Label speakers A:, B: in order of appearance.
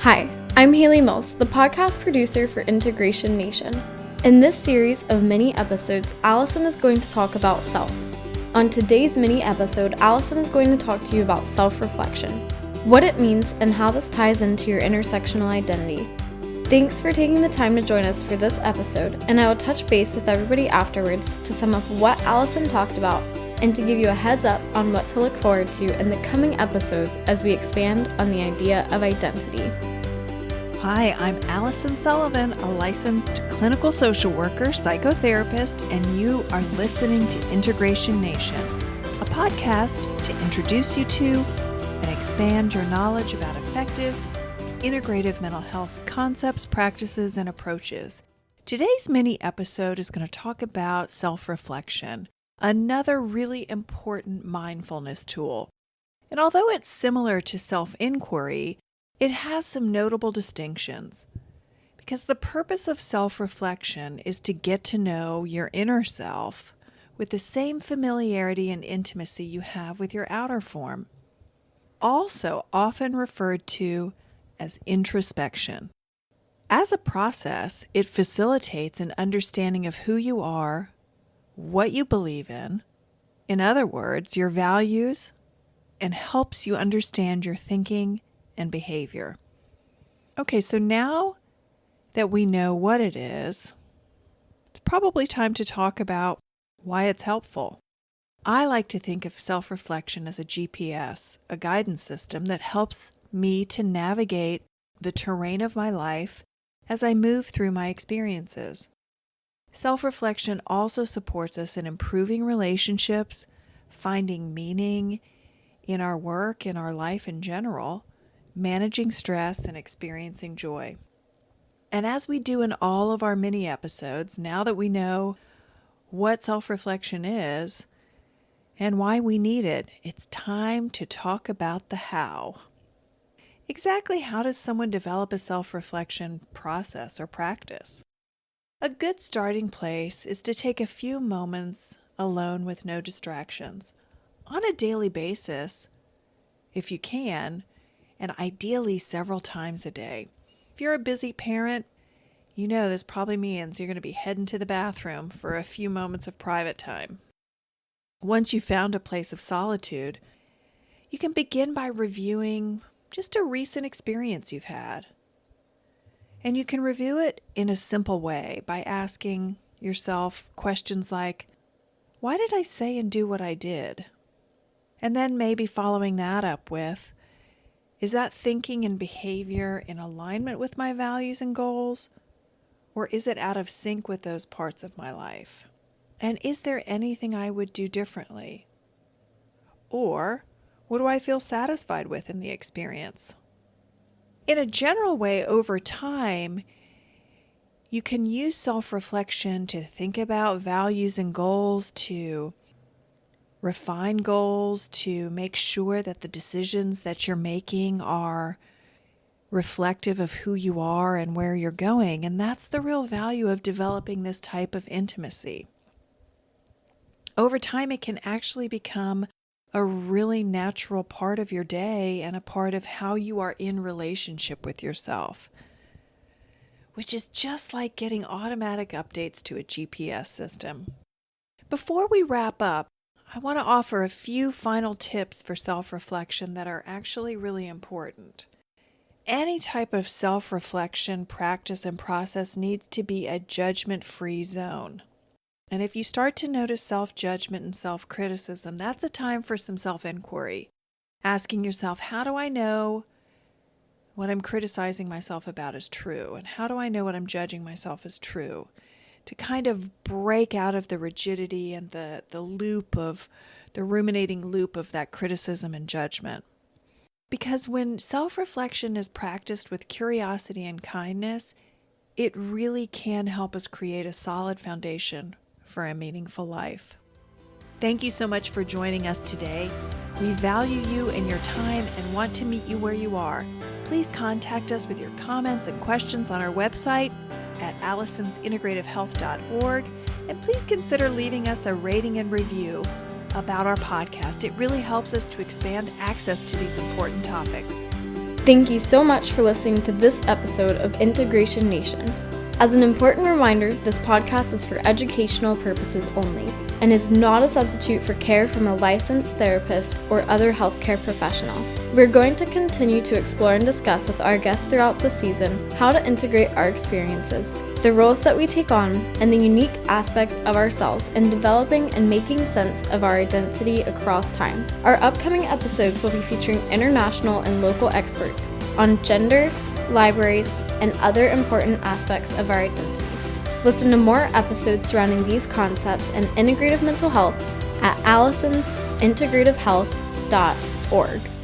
A: Hi, I'm Haley Mills, the podcast producer for Integration Nation. In this series of mini episodes, Alison is going to talk about self. On today's mini episode, Alison is going to talk to you about self-reflection, what it means and how this ties into your intersectional identity. Thanks for taking the time to join us for this episode, and I will touch base with everybody afterwards to sum up what Alison talked about and to give you a heads up on what to look forward to in the coming episodes as we expand on the idea of identity.
B: Hi, I'm Alison Sullivan, a licensed clinical social worker, psychotherapist, and you are listening to Integration Nation, a podcast to introduce you to and expand your knowledge about effective, integrative mental health concepts, practices, and approaches. Today's mini episode is going to talk about self-reflection, another really important mindfulness tool. And although it's similar to self-inquiry, it has some notable distinctions. Because the purpose of self-reflection is to get to know your inner self with the same familiarity and intimacy you have with your outer form. Also often referred to as introspection. As a process, it facilitates an understanding of who you are, what you believe in other words, your values, and helps you understand your thinking and behavior. Okay, so now that we know what it is, it's probably time to talk about why it's helpful. I like to think of self-reflection as a GPS, a guidance system that helps me to navigate the terrain of my life as I move through my experiences. Self-reflection also supports us in improving relationships, finding meaning in our work, in our life in general, managing stress, and experiencing joy. And as we do in all of our mini episodes, now that we know what self-reflection is and why we need it, it's time to talk about the how. Exactly how does someone develop a self-reflection process or practice? A good starting place is to take a few moments alone with no distractions on a daily basis, if you can, and ideally several times a day. If you're a busy parent, you know this probably means you're going to be heading to the bathroom for a few moments of private time. Once you've found a place of solitude, you can begin by reviewing just a recent experience you've had. And you can review it in a simple way by asking yourself questions like, why did I say and do what I did? And then maybe following that up with, is that thinking and behavior in alignment with my values and goals? Or is it out of sync with those parts of my life? And is there anything I would do differently? Or what do I feel satisfied with in the experience? In a general way, over time, you can use self-reflection to think about values and goals, to refine goals, to make sure that the decisions that you're making are reflective of who you are and where you're going. And that's the real value of developing this type of intimacy. Over time, it can actually become a really natural part of your day and a part of how you are in relationship with yourself, which is just like getting automatic updates to a GPS system. Before we wrap up, I want to offer a few final tips for self-reflection that are actually really important. Any type of self-reflection practice and process needs to be a judgment-free zone. And if you start to notice self-judgment and self-criticism, that's a time for some self-inquiry. Asking yourself, how do I know what I'm criticizing myself about is true? And how do I know what I'm judging myself as true? To kind of break out of the rigidity and the ruminating loop of that criticism and judgment. Because when self-reflection is practiced with curiosity and kindness, it really can help us create a solid foundation for a meaningful life. Thank you so much for joining us today. We value you and your time and want to meet you where you are. Please contact us with your comments and questions on our website at alisonsintegrativehealth.org, and please consider leaving us a rating and review about our podcast. It really helps us to expand access to these important topics.
A: Thank you so much for listening to this episode of Integration Nation. As an important reminder, this podcast is for educational purposes only and is not a substitute for care from a licensed therapist or other healthcare professional. We're going to continue to explore and discuss with our guests throughout the season how to integrate our experiences, the roles that we take on, and the unique aspects of ourselves in developing and making sense of our identity across time. Our upcoming episodes will be featuring international and local experts on gender, libraries, and other important aspects of our identity. Listen to more episodes surrounding these concepts and integrative mental health at allisonsintegrativehealth.org.